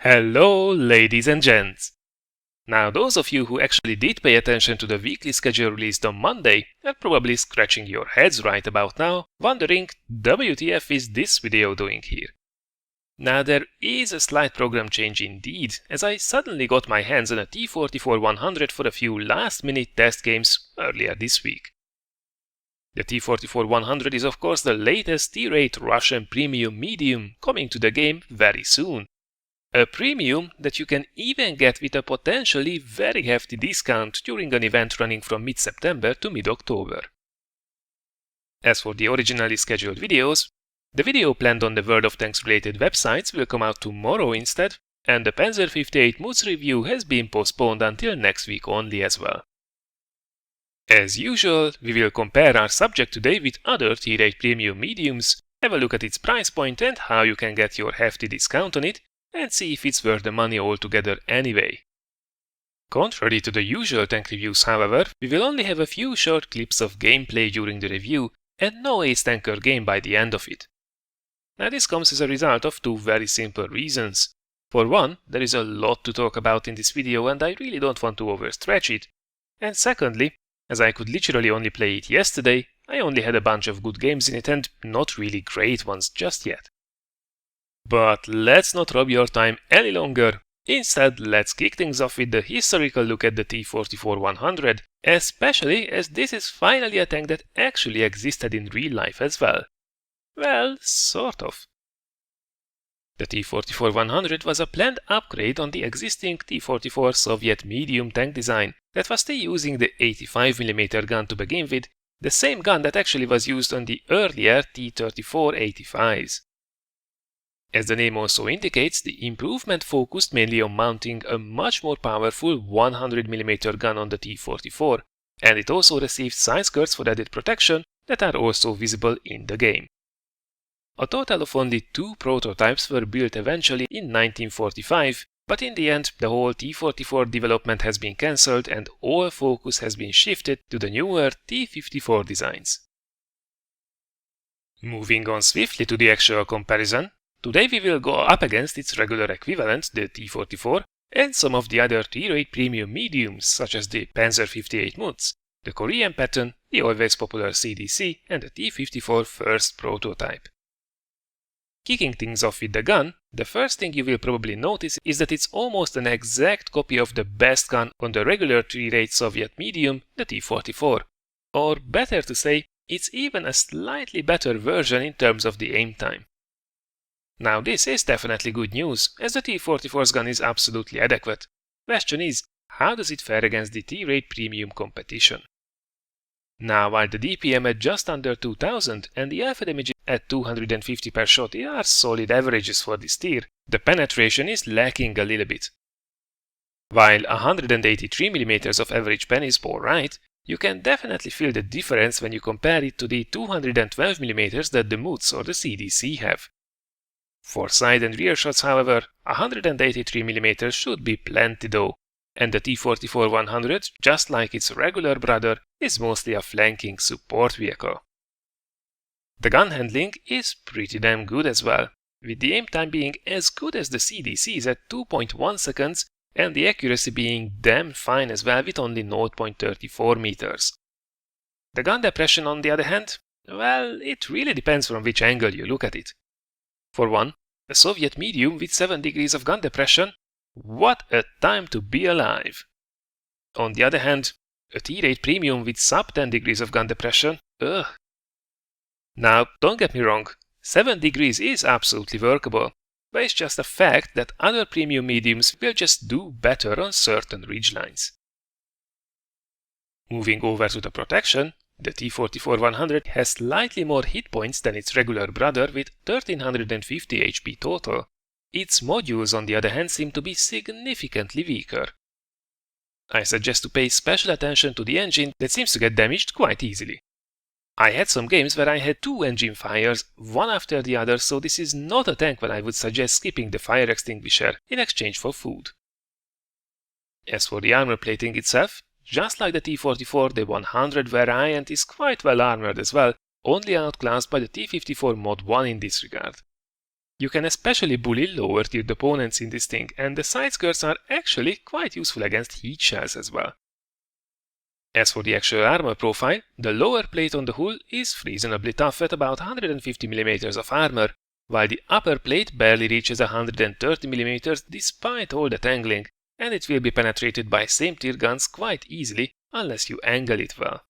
Hello, ladies and gents! Now, those of you who actually did pay attention to the weekly schedule released on Monday are probably scratching your heads right about now, wondering WTF is this video doing here? Now, there is a slight program change indeed, as I suddenly got my hands on a T-44-100 for a few last-minute test games earlier this week. The T-44-100 is of course the latest T-rate Russian premium medium coming to the game very soon. A premium that you can even get with a potentially very hefty discount during an event running from mid-September to mid-October. As for the originally scheduled videos, the video planned on the World of Tanks related websites will come out tomorrow instead, and the Panzer 58 Moods review has been postponed until next week only as well. As usual, we will compare our subject today with other T-rate premium mediums, have a look at its price point and how you can get your hefty discount on it, and see if it's worth the money altogether anyway. Contrary to the usual tank reviews, however, we will only have a few short clips of gameplay during the review and no ace tanker game by the end of it. Now this comes as a result of two very simple reasons. For one, there is a lot to talk about in this video and I really don't want to overstretch it. And secondly, as I could literally only play it yesterday, I only had a bunch of good games in it and not really great ones just yet. But let's not rob your time any longer. Instead, let's kick things off with the historical look at the T-44-100, especially as this is finally a tank that actually existed in real life as well. Well, sort of. The T-44-100 was a planned upgrade on the existing T-44 Soviet medium tank design that was still using the 85mm gun to begin with, the same gun that actually was used on the earlier T-34-85s. As the name also indicates, the improvement focused mainly on mounting a much more powerful 100mm gun on the T-44, and it also received side skirts for added protection that are also visible in the game. A total of only 2 prototypes were built eventually in 1945, but in the end the whole T-44 development has been cancelled and all focus has been shifted to the newer T-54 designs. Moving on swiftly to the actual comparison, today we will go up against its regular equivalent, the T-44, and some of the other T-rate premium mediums such as the Panzer 58 Moods, the Korean Patton, the always popular CDC, and the T-54 first prototype. Kicking things off with the gun, the first thing you will probably notice is that it's almost an exact copy of the best gun on the regular T-rate Soviet medium, the T-44. Or better to say, it's even a slightly better version in terms of the aim time. Now this is definitely good news, as the T-44's gun is absolutely adequate. Question is, how does it fare against the T-rate premium competition? Now while the DPM at just under 2000 and the alpha damage at 250 per shot are solid averages for this tier, the penetration is lacking a little bit. While 183mm of average pen is alright, you can definitely feel the difference when you compare it to the 212mm that the Moods or the CDC have. For side and rear shots, however, 183mm should be plenty though, and the T-44-100, just like its regular brother, is mostly a flanking support vehicle. The gun handling is pretty damn good as well, with the aim time being as good as the CDC's at 2.1 seconds and the accuracy being damn fine as well with only 0.34 meters. The gun depression on the other hand, well, it really depends from which angle you look at it. For one, a Soviet medium with 7 degrees of gun depression, what a time to be alive! On the other hand, a T-rate premium with sub 10 degrees of gun depression, ugh. Now, don't get me wrong, 7 degrees is absolutely workable, but it's just a fact that other premium mediums will just do better on certain ridgelines. Moving over to the protection, the T-44-100 has slightly more hit points than its regular brother with 1350 HP total. Its modules on the other hand seem to be significantly weaker. I suggest to pay special attention to the engine that seems to get damaged quite easily. I had some games where I had 2 engine fires, one after the other, so this is not a tank where I would suggest skipping the fire extinguisher in exchange for food. As for the armor plating itself, just like the T-44, the 100 variant is quite well armored as well, only outclassed by the T-54 Mod 1 in this regard. You can especially bully lower tiered opponents in this thing, and the side skirts are actually quite useful against heat shells as well. As for the actual armor profile, the lower plate on the hull is reasonably tough at about 150mm of armor, while the upper plate barely reaches 130mm despite all the tangling, and it will be penetrated by same tier guns quite easily unless you angle it well.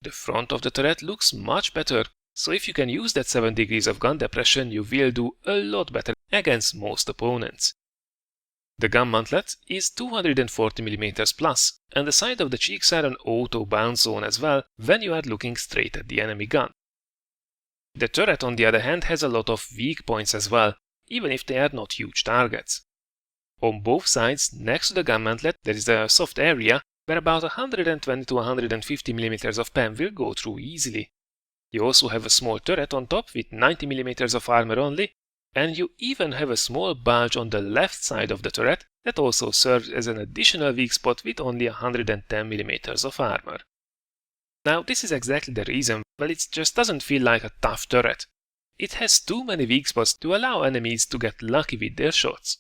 The front of the turret looks much better, so if you can use that 7 degrees of gun depression, you will do a lot better against most opponents. The gun mantlet is 240mm plus, and the side of the cheeks are an auto bounce zone as well when you are looking straight at the enemy gun. The turret on the other hand has a lot of weak points as well, even if they are not huge targets. On both sides, next to the gun mantlet, there is a soft area where about 120 to 150mm of PEM will go through easily. You also have a small turret on top with 90mm of armor only, and you even have a small bulge on the left side of the turret that also serves as an additional weak spot with only 110mm of armor. Now this is exactly the reason why it just doesn't feel like a tough turret. It has too many weak spots to allow enemies to get lucky with their shots.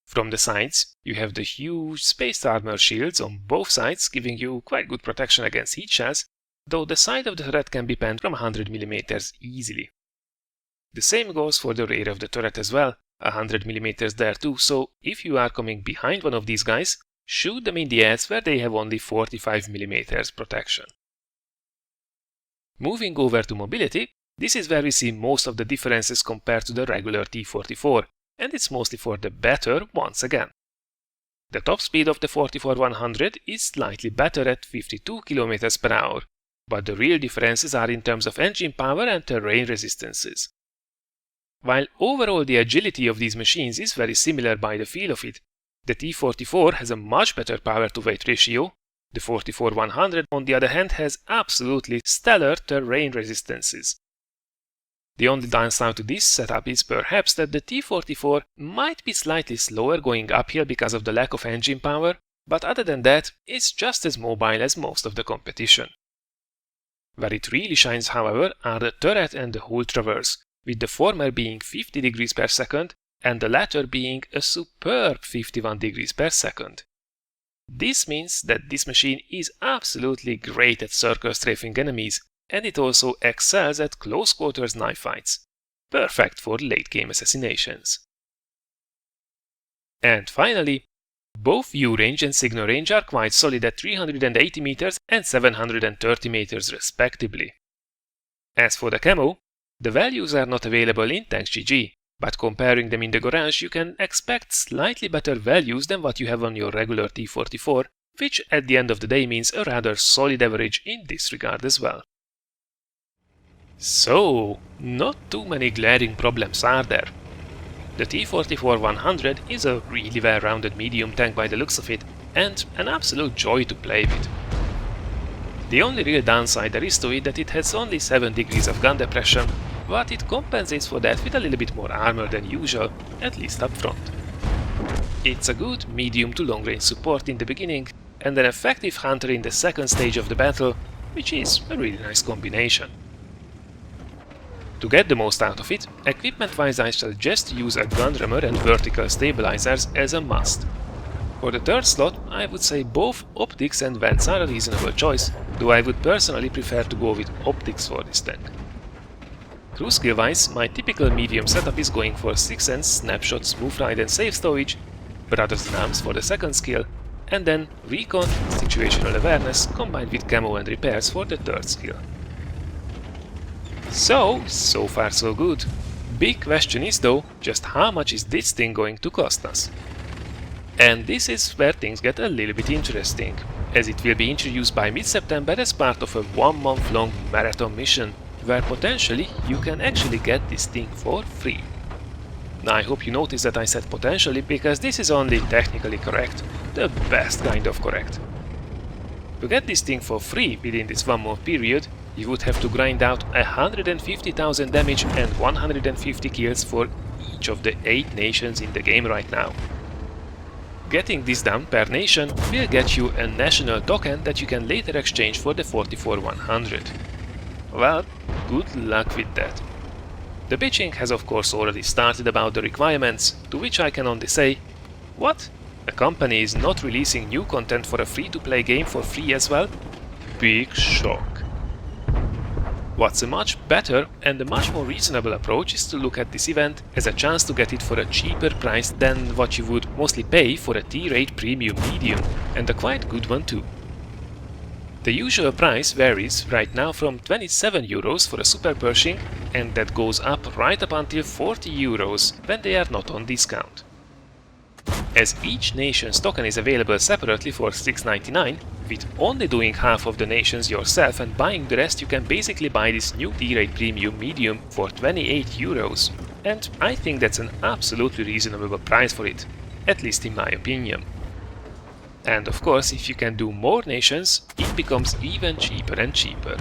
From the sides, you have the huge spaced armor shields on both sides, giving you quite good protection against heat shells, though the side of the turret can be panned from 100mm easily. The same goes for the rear of the turret as well, 100mm there too, so if you are coming behind one of these guys, shoot them in the ass where they have only 45mm protection. Moving over to mobility, this is where we see most of the differences compared to the regular T-44, and it's mostly for the better once again. The top speed of the 44-100 is slightly better at 52 km per hour, but the real differences are in terms of engine power and terrain resistances. While overall the agility of these machines is very similar by the feel of it, the T-44 has a much better power-to-weight ratio. The 44-100 on the other hand has absolutely stellar terrain resistances. The only downside to this setup is perhaps that the T-44 might be slightly slower going uphill because of the lack of engine power, but other than that, it's just as mobile as most of the competition. Where it really shines, however, are the turret and the hull traverse, with the former being 50 degrees per second and the latter being a superb 51 degrees per second. This means that this machine is absolutely great at circle strafing enemies, and it also excels at close quarters knife fights, perfect for late game assassinations. And finally, both view range and signal range are quite solid at 380 meters and 730 meters respectively. As for the camo, the values are not available in TanksGG, but comparing them in the garage you can expect slightly better values than what you have on your regular T-44, which at the end of the day means a rather solid average in this regard as well. So, not too many glaring problems are there. The T-44-100 is a really well-rounded medium tank by the looks of it, and an absolute joy to play with. The only real downside there is to it that it has only 7 degrees of gun depression, but it compensates for that with a little bit more armor than usual, at least up front. It's a good medium to long range support in the beginning, and an effective hunter in the second stage of the battle, which is a really nice combination. To get the most out of it, equipment-wise I suggest use a gun rammer and vertical stabilizers as a must. For the third slot, I would say both optics and vents are a reasonable choice, though I would personally prefer to go with optics for this tank. Crew skill-wise, my typical medium setup is going for 6 Sense, Snapshot, Smooth Ride and Safe Stowage, Brothers in Arms for the second skill, and then Recon, Situational Awareness combined with Camo and Repairs for the third skill. So far so good. Big question is though, just how much is this thing going to cost us? And this is where things get a little bit interesting, as it will be introduced by mid-September as part of a 1-month-long marathon mission, where potentially you can actually get this thing for free. Now I hope you notice that I said potentially, because this is only technically correct, the best kind of correct. To get this thing for free within this 1-month period, you would have to grind out 150,000 damage and 150 kills for each of the 8 nations in the game right now. Getting this done per nation will get you a national token that you can later exchange for the 44-100. Well, good luck with that. The bitching has of course already started about the requirements, to which I can only say, what? A company is not releasing new content for a free-to-play game for free as well? Big shock. What's a much better and a much more reasonable approach is to look at this event as a chance to get it for a cheaper price than what you would mostly pay for a T-rate premium medium, and a quite good one too. The usual price varies right now from 27 euros for a Super Pershing, and that goes up right up until 40 euros when they are not on discount. As each nation's token is available separately for 6.99, with only doing half of the nations yourself and buying the rest, you can basically buy this new T-rate premium medium for 28 euros. And I think that's an absolutely reasonable price for it, at least in my opinion. And of course, if you can do more nations, it becomes even cheaper and cheaper.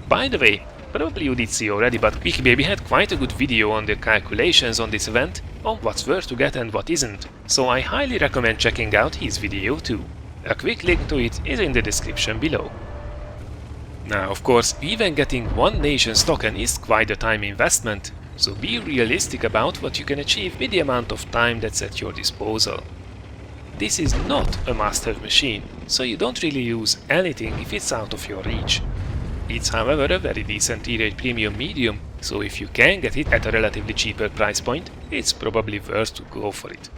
By the way, probably you did see already, but QuickBaby had quite a good video on the calculations on this event, on what's worth to get and what isn't, so I highly recommend checking out his video too. A quick link to it is in the description below. Now of course, even getting one nation's token is quite a time investment, so be realistic about what you can achieve with the amount of time that's at your disposal. This is not a must-have machine, so you don't really lose anything if it's out of your reach. It's however a very decent T-rate premium medium, so if you can get it at a relatively cheaper price point, it's probably worth to go for it.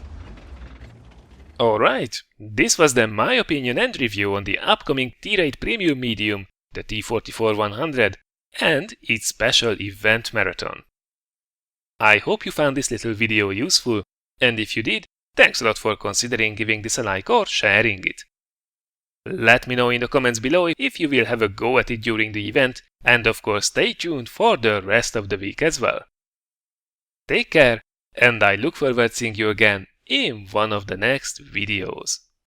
Alright, this was then my opinion and review on the upcoming T-rate premium medium, the T-44-100, and its special event marathon. I hope you found this little video useful, and if you did, thanks a lot for considering giving this a like or sharing it. Let me know in the comments below if you will have a go at it during the event, and of course stay tuned for the rest of the week as well. Take care, and I look forward to seeing you again in one of the next videos.